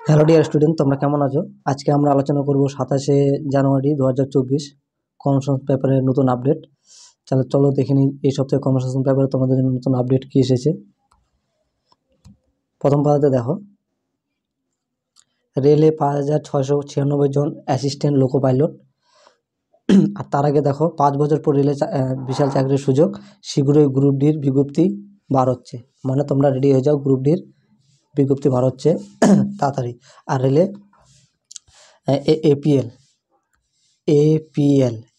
Hello dear student, তোমরা কেমন আছো? আজকে আমরা আলোচনা করব 27 জানুয়ারি 2024 কনভার্সেশন পেপারের নতুন আপডেট। চলো দেখে নিই এই সপ্তাহে কনভার্সেশন পেপারে তোমাদের জন্য নতুন আপডেট কী এসেছে। প্রথম পাতাতে দেখো, রেলে 5696 জন অ্যাসিস্ট্যান্ট লোকো পাইলট। আর তার আগে দেখো, 5 বছর পর রেলে বিশাল চাকরির সুযোগ, শীঘ্রই গ্রুপ ডির বিজ্ঞপ্তি বার হচ্ছে। মানে তোমরা রেডি হয়ে যাও, গ্রুপ ডির বিজ্ঞপ্তি বার হচ্ছে তাড়াতাড়ি। আর রেলে এপিএল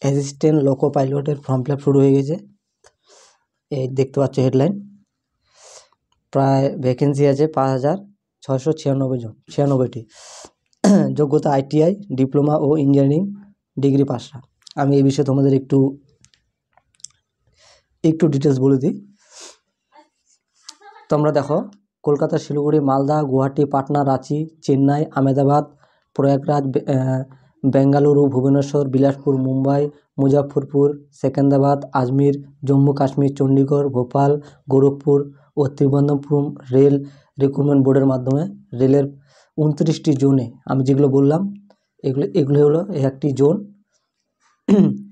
অ্যাসিস্ট্যান্ট লোকো পাইলটের ফর্ম ফিল আপ শুরু হয়ে গেছে। এই দেখতে পাচ্ছ হেডলাইন। প্রায় ভ্যাকেন্সি আছে 5696টি। যোগ্যতা ITI, ডিপ্লোমা ও ইঞ্জিনিয়ারিং ডিগ্রি পাসরা। আমি এই বিষয়ে তোমাদের একটু ডিটেলস বলে দিই। তোমরা দেখো, কলকাতা, শিলিগুড়ি, মালদা, গুয়াহাটি, পাটনা, রাঁচি, চেন্নাই, আহমেদাবাদ, প্রয়াগরাজ, বেঙ্গালুরু, ভুবনেশ্বর, বিলাসপুর, মুম্বাই, মুজাফরপুর, সেকেন্দ্রাবাদ, আজমির, জম্মু কাশ্মীর, চণ্ডীগড়, ভোপাল, গোরখপুর ও ত্রিবন্ধপুরম রেল রিক্রুটমেন্ট বোর্ডের মাধ্যমে রেলের 29টি জোনে, আমি যেগুলো বললাম এগুলো হলো একটি জোন,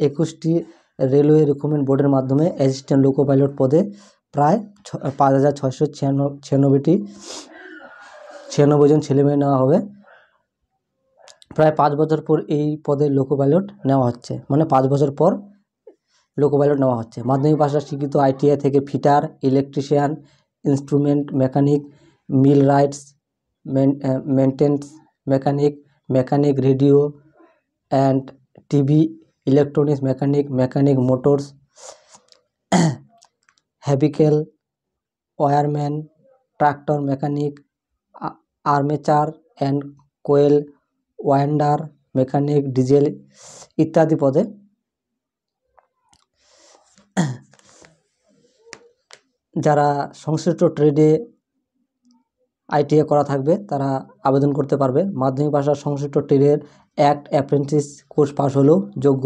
21টি রেলওয়ে রিক্রুটমেন্ট বোর্ডের মাধ্যমে অ্যাসিস্ট্যান্ট লোকো পাইলট পদে প্রায় 5696 জন ছেলেমেয়ে নেওয়া হবে। প্রায় 5 বছর পর এই পদে লোকো পাইলট নেওয়া হচ্ছে, মানে 5 বছর পর লোকো পাইলট নেওয়া হচ্ছে। মাধ্যমিক পাশে স্বীকৃত ITI থেকে fitter, electrician, instrument mechanic, millwrights, maintenance mechanic radio and TV, electronics mechanic motors, vehicle wireman, tractor mechanic, armature and coil winder mechanic, diesel ইত্যাদি পদে যারা সংশ্লিষ্ট ট্রেডে ITI করা থাকবে তারা আবেদন করতে পারবে। মাধ্যমিক পাশে সংশ্লিষ্ট ট্রেডের অ্যাপ্রেন্টিস কোর্স পাস হলেও যোগ্য।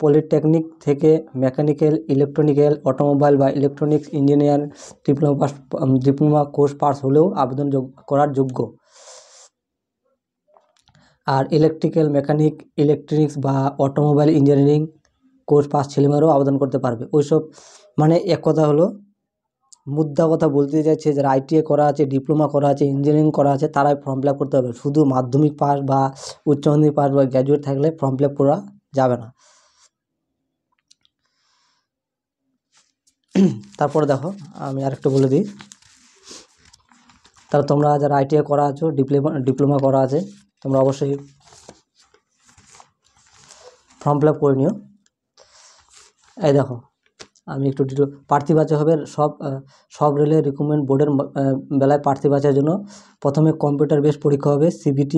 পলিটেকনিক থেকে মেকানিক্যাল, ইলেকট্রনিক্যাল, অটোমোবাইল বা electronics engineer diploma course pass হলেও আবেদন করার যোগ্য। আর ইলেকট্রিক্যাল, মেকানিক, ইলেকট্রনিক্স বা অটোমোবাইল ইঞ্জিনিয়ারিং কোর্স পাস ছেলেমেয়েরাও আবেদন করতে পারবে। ওইসব মানে এক কথা হলো, মুদ্রা কথা বলতে চাইছে যারা ITI করা আছে, ডিপ্লোমা করা আছে, ইঞ্জিনিয়ারিং করা আছে, তারাই ফর্ম ফিল আপ করতে হবে। শুধু মাধ্যমিক পাস বা উচ্চ মাধ্যমিক পাস বা গ্র্যাজুয়েট থাকলে ফর্ম ফিল আপ করা যাবে না। তারপরে দেখো, আমি আরেকটু বলে দিই, তাহলে তোমরা যারা ITI করা আছো, ডিপ্লোমা করা আছে, তোমরা অবশ্যই ফর্ম ফিল আপ করে নিও। এই দেখো, আমি একটু প্রার্থী বাছাই হবে সব রেলের রিক্রুটমেন্ট বোর্ডের বেলায় প্রার্থী বাছাইয়ের জন্য প্রথমে কম্পিউটার বেসড পরীক্ষা হবে, CBT।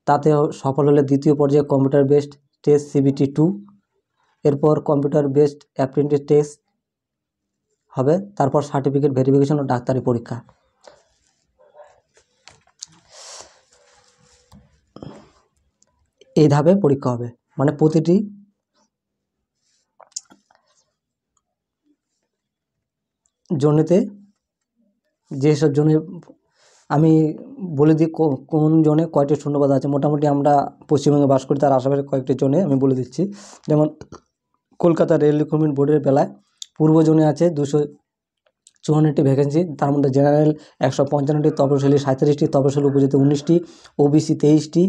তাতে সফল হলে দ্বিতীয় পর্যায়ে কম্পিউটার বেসড টেস্ট, CBT 2। এরপর কম্পিউটার বেসড অ্যাপ্রেন্টিস টেস্ট হবে, তারপর সার্টিফিকেট ভেরিফিকেশন ও ডাক্তারি পরীক্ষা। এই ধাপে পরীক্ষা হবে, মানে প্রতিটি জোনেতে, যেসব জোনে আমি বলে দিই কোন জোনে কয়টি শূন্যপদ আছে। মোটামুটি আমরা পশ্চিমবঙ্গে বাস করি, তার আশেপাশে কয়েকটি জোনে আমি বলে দিচ্ছি। যেমন কলকাতা রেল রিক্রুটমেন্ট বোর্ডের বেলায় পূর্ব জোনে আছে 254টি ভ্যাকেন্সি, তার মধ্যে জেনারেল 155টি, তপশিলি 37টি, তপশিলি উপজাতি 19টি, OBC 23টি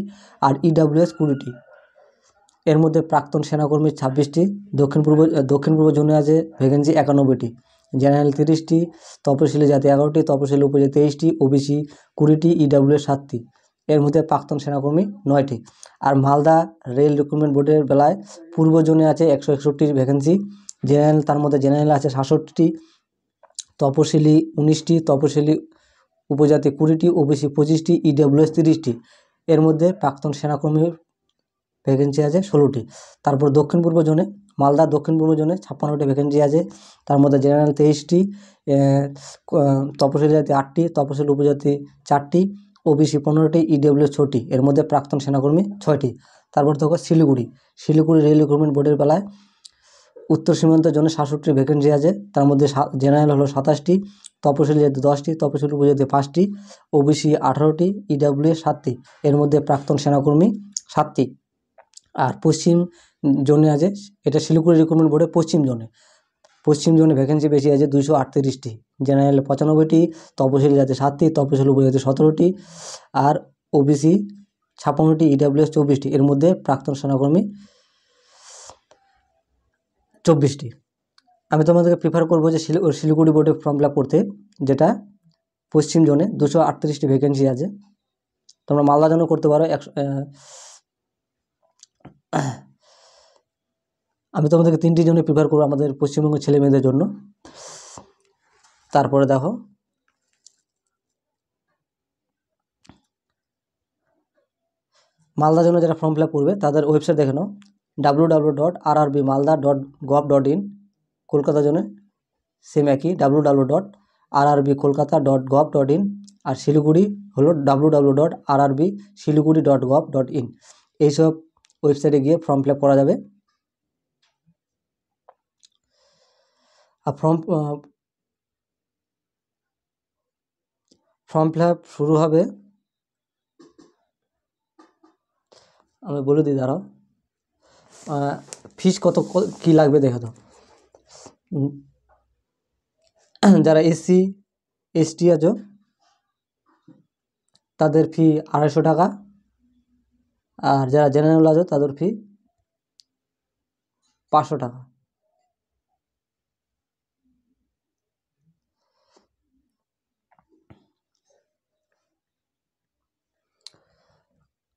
আর EWS 20টি। এর মধ্যে প্রাক্তন সেনাকর্মী 26টি, দক্ষিণ পূর্ব জোনে আছে ভ্যাকেন্সি 91টি, জেনারেল 30টি, তপশিলি জাতি 11টি, তপশিলি উপজাতি 23টি, OBC 20টি, EWS 7টি। এর মধ্যে প্রাক্তন সেনাকর্মী 9টি। আর মালদা রেল রিক্রুটমেন্ট বোর্ডের বেলায় পূর্ব জোনে আছে 161টি ভ্যাকেন্সি, জেনারেল, তার মধ্যে জেনারেল আছে 67টি, তপশিলি 19টি, তপশিলি উপজাতি 20টি, OBC 25টি, EWS 30টি। এর মধ্যে প্রাক্তন সেনাকর্মীর ভ্যাকেন্সি আছে 16টি। তারপর দক্ষিণ পূর্ব জোনে, মালদা দক্ষিণ পূর্ব জোনে 56টি ভ্যাকেন্সি আছে, তার মধ্যে জেনারেল 23টি, তপশিলি জাতি 8টি, তপশিলি উপজাতি 4টি, OBC 15টি, EWS 6টি। এর মধ্যে প্রাক্তন সেনাকর্মী 6টি। তারপর দেখো শিলিগুড়ি রেল রিক্রুটমেন্ট বোর্ডের বেলায় উত্তর সীমান্তের জন্য 67টি ভ্যাকেন্সি আছে, তার মধ্যে জেনারেল হলো 27টি, তপশিলি জাতি 10টি, তপশিলি উপজাতি 5টি, ওবিসি 18টি, ইডাব্লিউএস 7টি, এর মধ্যে প্রাক্তন সেনাকর্মী 7টি। আর পশ্চিম জোনে আছে, এটা শিলিগুড়ি রিক্রুটমেন্ট বোর্ডে পশ্চিম জোনে ভ্যাকেন্সি বেশি আছে 238টি, জেনারেল 95টি, তপশিলি জাতি 7টি, তপশিলি উপজাতি 17টি, আর ওবিসি 56টি, ইডাব্লিউএস 24টি, এর মধ্যে প্রাক্তন সেনাকর্মী 24টি। আমি তোমাদেরকে প্রিফার করবো যে শিলিগুড়ি বোর্ডে ফর্ম ফিল আপ করতে, যেটা পশ্চিম জোনে 238টি ভ্যাকেন্সি আছে। তোমরা মালদা জোনে করতে পারো। আমি তোমাদেরকে 3টি জোনে প্রিফার করবো আমাদের পশ্চিমবঙ্গের ছেলে মেয়েদের জন্য। তারপরে দেখো, মালদা জন্য যারা ফর্ম ফিল আপ করবে তাদের ওয়েবসাইট দেখে নাও, www.rrbmalda.gov.in। কলকাতা জন্য সেম একই, www.rrbkolkata.gov.in। আর শিলিগুড়ি হলো www.rrbsiliguri.gov.in। এইসব ওয়েবসাইটে গিয়ে ফর্ম ফিল আপ করা যাবে। আর ফর্ম ফিল আপ শুরু হবে, আমি বলে দিই, দাঁড়াও। ফিস কত কী লাগবে দেখে দাও। যারা SC ST আছো তাদের ফি 250 টাকা, আর যারা জেনারেল আছো তাদের ফি 500 টাকা।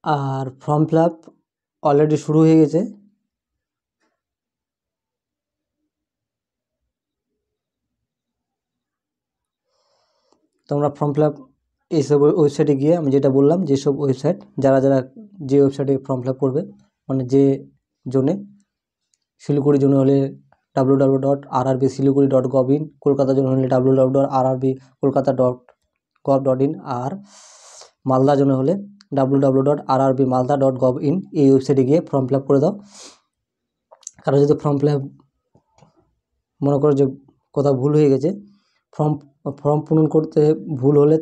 আর ফর্ম ফিল আপ অলরেডি শুরু হয়ে গেছে। তোমরা ফর্ম ফিল আপ এইসব ওয়েবসাইটে গিয়ে, আমি যেটা বললাম যেসব ওয়েবসাইট, যারা যে ওয়েবসাইটে ফর্ম ফিল আপ করবে, মানে যে জোনে, শিলিগুড়ি জোনে হলে www.rrbsiliguri.gov.in, কলকাতা জোনে হলে www.rrbkolkata.gov.in, আর মালদা জোনে হলে www.rrbmalda.gov.in। এই ওয়েবসাইটে গিয়ে ফর্ম ফিল আপ করে দাও। কারো যদি ফর্ম ফিল আপ মনে করো যে কোথাও ভুল হয়ে গেছে, ফর্ম পূরণ করতে ভুল হলে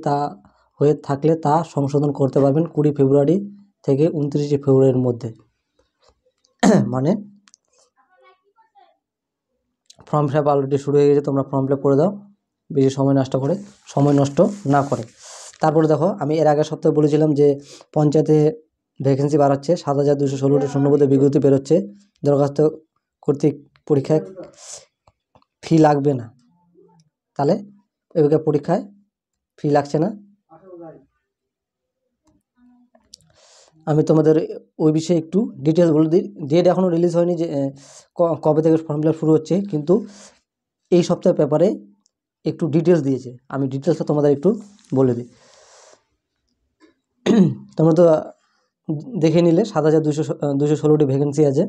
হয়ে থাকলে তা সংশোধন করতে পারবেন 20 ফেব্রুয়ারি থেকে 29 ফেব্রুয়ারির মধ্যে। মানে ফর্ম ফিল আপ অলরেডি শুরু হয়ে গেছে, তোমরা ফর্ম ফিল আপ করে দাও বেশি সময় নষ্ট না করে। তারপরে দেখো, আমি এর আগের সপ্তাহে বলেছিলাম যে পঞ্চায়েতে ভ্যাকেন্সি বাড়াচ্ছে, 7216টি শূন্যপদে বিজ্ঞপ্তি বেরোচ্ছে। দরখাস্ত কর্তৃক পরীক্ষায় ফি লাগবে না, তাহলে এবার পরীক্ষায় ফি লাগছে না। আমি তোমাদের ওই বিষয়ে একটু ডিটেলস বলে দিই। ডেট এখনও রিলিজ হয়নি যে কবে থেকে ফর্ম ফিল আপ শুরু হচ্ছে, কিন্তু এই সপ্তাহের পেপারে একটু ডিটেলস দিয়েছে। আমি ডিটেলসটা তোমাদের একটু বলে দিই। তোমরা তো দেখে নিলে 7216টি ভ্যাকেন্সি আছে।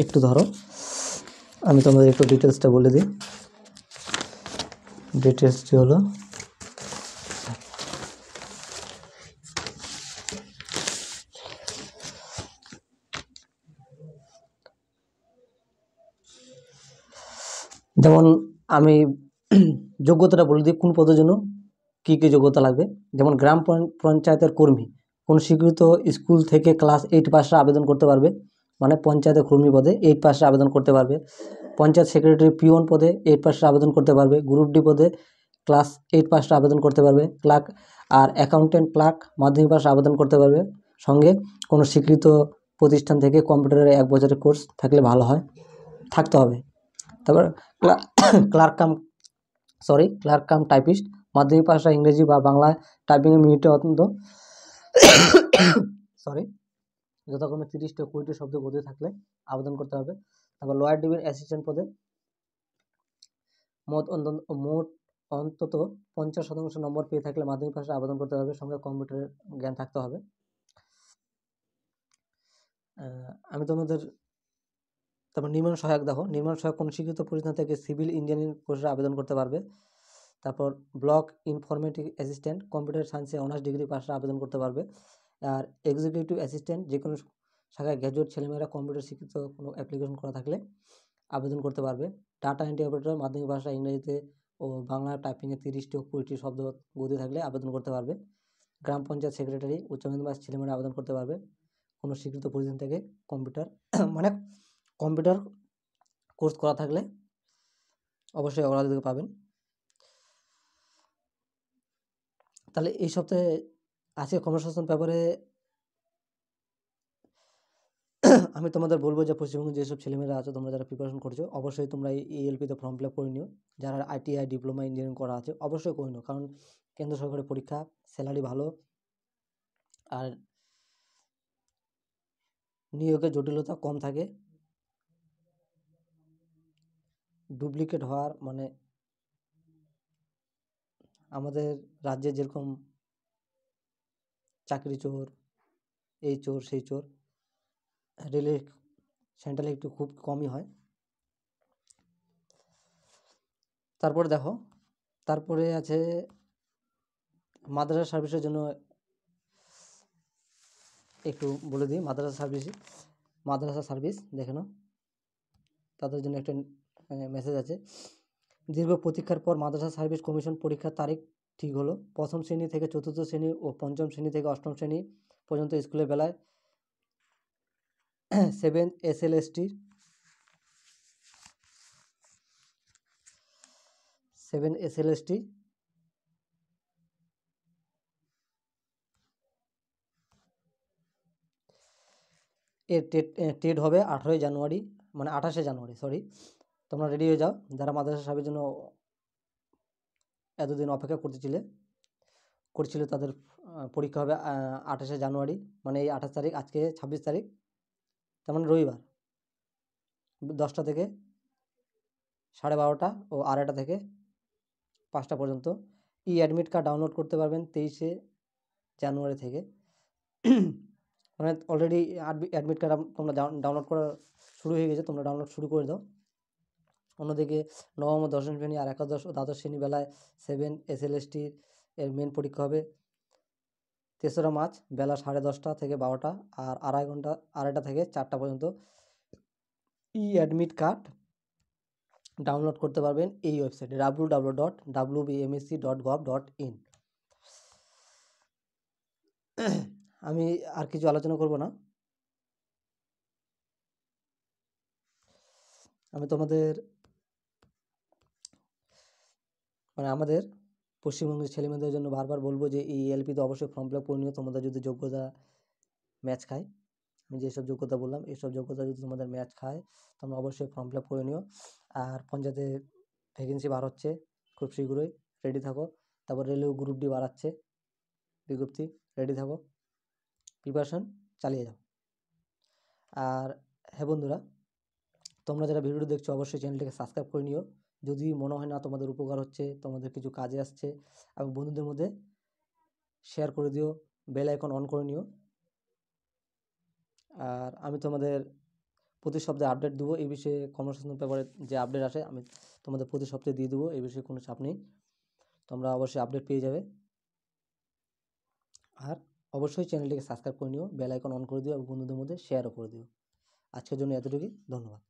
একটু ধরো, আমি তোমাদের একটু ডিটেলসটা বলে দিই। ডিটেলসটি হলো, যেমন আমি যোগ্যতাটা বলে দিই, কোন পদের জন্য কী কী যোগ্যতা লাগবে। যেমন গ্রাম পঞ্চায়েতের কর্মী, কোন স্বীকৃত স্কুল থেকে ক্লাস 8 পাসরা আবেদন করতে পারবে, মানে পঞ্চায়েতের কর্মী পদে 8 পাসরা আবেদন করতে পারবে। পঞ্চায়েত সেক্রেটারি পিওন পদে 8 পাসরা আবেদন করতে পারবে। গ্রুপ ডি পদে ক্লাস 8 পাসরা আবেদন করতে পারবে। ক্লার্ক আর অ্যাকাউন্টেন্ট ক্লার্ক মাধ্যমিক পাসরা আবেদন করতে পারবে। সঙ্গে কোনো স্বীকৃত প্রতিষ্ঠান থেকে কম্পিউটারের 1 বছরের কোর্স থাকতে হবে। তারপর ক্লার্ক কাম টাইপিস্ট, মাধ্যমিক পাসরা ইংরেজি বা বাংলায় টাইপিংয়ের মিনিটে যথাক্রমে 30 ও 20 শব্দ বোধে থাকলে আবেদন করতে হবে। তারপর লোয়ার ডিভিশন অ্যাসিস্ট্যান্ট পদে মোট অন্তত 50% নম্বর পেয়ে থাকলে মাধ্যমিক পাসে আবেদন করতে হবে। সঙ্গে কম্পিউটারের জ্ঞান থাকতে হবে। আমি তোমাদের তারপর নির্মাণ সহায়ক দেখো, নির্মাণ সহায়ক কোন স্বীকৃত প্রতিষ্ঠান থেকে সিভিল ইঞ্জিনিয়ারিং কোর্সে আবেদন করতে পারবে। তারপর ব্লক ইনফরমেটিক অ্যাসিস্ট্যান্ট কম্পিউটার সায়েন্সে অনার্স ডিগ্রি পাসে আবেদন করতে পারবে। আর এক্সিকিউটিভ অ্যাসিস্ট্যান্ট যে কোনো শাখায় গ্র্যাজুয়েট ছেলেমেয়েরা কম্পিউটার শিক্ষিত কোনো অ্যাপ্লিকেশন করা থাকলে আবেদন করতে পারবে। ডাটা এন্ট্রি অপারেটর মাধ্যমিক ভাষা ইংরেজিতে ও বাংলা টাইপিংয়ে 30টি ও 20টি শব্দ গতি থাকলে আবেদন করতে পারবে। গ্রাম পঞ্চায়েত সেক্রেটারি উচ্চ মাধ্যমিক পাস ছেলেমেয়েরা আবেদন করতে পারবে কোনো স্বীকৃত প্রতিষ্ঠান থেকে কম্পিউটার মানে কম্পিউটার কোর্স করা থাকলে অবশ্যই অগ্রাধিকার পাবেন। তাহলে এই সপ্তাহে আজকে কর্মসংস্থান ব্যাপারে আমি তোমাদের বলবো যে পশ্চিমবঙ্গে যেসব ছেলেমেয়েরা আছে তোমরা যারা প্রিপারেশন করছো অবশ্যই তোমরা এই ELP-তে ফর্ম ফিল আপ করে নিও। যারা ITI ডিপ্লোমা ইঞ্জিনিয়ারিং করা আছে অবশ্যই করে নিও, কারণ কেন্দ্র সরকারের পরীক্ষা, স্যালারি ভালো, আর নিয়োগের জটিলতা কম থাকে। ডুপ্লিকেট হওয়ার মানে আমাদের রাজ্যে যেরকম চাকরি চোর, এই চোর সেই চোর, রেলের সেন্ট্রালে একটু খুব কমই হয়। তারপরে দেখো, তারপরে আছে মাদ্রাসা সার্ভিসের জন্য একটু বলে দিই। মাদ্রাসা সার্ভিস দেখে নাও, তাদের জন্য একটা মেসেজ আছে। দীর্ঘ প্রতীক্ষার পর মাদ্রাসা সার্ভিস কমিশন পরীক্ষার তারিখ ঠিক হলো। প্রথম শ্রেণী থেকে চতুর্থ শ্রেণী ও পঞ্চম শ্রেণী থেকে অষ্টম শ্রেণী পর্যন্ত স্কুলের বেলায় 7 SLST এর টেট হবে 28 জানুয়ারি, মানে 28শে জানুয়ারি, সরি। তোমরা রেডি হয়ে যাও যারা মাদ্রাসা সার্ভিসের জন্য এতদিন অপেক্ষা করছিল তাদের পরীক্ষা হবে 28শে জানুয়ারি, মানে এই 28 তারিখ, আজকে 26 তারিখ, তার মানে রবিবার 10টা থেকে 12:30 ও 2:30 থেকে 5টা পর্যন্ত। অ্যাডমিট কার্ড ডাউনলোড করতে পারবেন 23শে জানুয়ারি থেকে। মানে অলরেডি অ্যাডমিট কার্ড তোমরা ডাউনলোড করা শুরু হয়ে গেছে, তোমরা ডাউনলোড শুরু করে দাও। অন্যদিকে নবম ও দশম শ্রেণী আর একাদশ ও দ্বাদশ শ্রেণী বেলায় 7 SLST এর মেন পরীক্ষা হবে 3রা মার্চ বেলা 10:30 থেকে 12টা, আর 2:30 থেকে 4টা পর্যন্ত। অ্যাডমিট কার্ড ডাউনলোড করতে পারবেন এই ওয়েবসাইটে www.wbmsc.gov.in। আমি আর কিছু আলোচনা করব না, আমি তোমাদের মানে আমাদের পশ্চিমবঙ্গের ছেলেমেয়েদের জন্য বারবার বলবো যে এই ELP-তে অবশ্যই ফর্ম ফিল আপ করে নিও। তোমাদের যদি যোগ্যতা ম্যাচ খায়, আমি যেসব যোগ্যতা বললাম এইসব যোগ্যতা যদি তোমাদের ম্যাচ খায় তোমরা অবশ্যই ফর্ম ফিল আপ করে নিও। আর পঞ্চায়েতে ভ্যাকেন্সি বার হচ্ছে খুব শীঘ্রই, রেডি থাকো। তারপর রেলওয়ে গ্রুপ ডি বাড়াচ্ছে বিজ্ঞপ্তি, রেডি থাকো, প্রিপারেশন চালিয়ে যাও। আর হ্যাঁ বন্ধুরা, তোমরা যারা ভিডিওটি দেখছো অবশ্যই চ্যানেলটিকে সাবস্ক্রাইব করে নিও। যদি মনে হয় না তোমাদের উপকার হচ্ছে, তোমাদের কিছু কাজে আসছে, এবং বন্ধুদের মধ্যে শেয়ার করে দিও, বেল আইকন অন করে নিও। আর আমি তোমাদের প্রতি সপ্তাহে আপডেট দেবো এই বিষয়ে, কর্মসংস্থান ব্যাপারে যে আপডেট আসে আমি তোমাদের প্রতি সপ্তাহে দিয়ে দেবো, এই বিষয়ে কোনো চাপ নেই, তোমরা অবশ্যই আপডেট পেয়ে যাবে। আর অবশ্যই চ্যানেলটিকে সাবস্ক্রাইব করে নিও, বেল আইকন অন করে দিও এবং বন্ধুদের মধ্যে শেয়ারও করে দিও। আজকের জন্য এতটুকুই, ধন্যবাদ।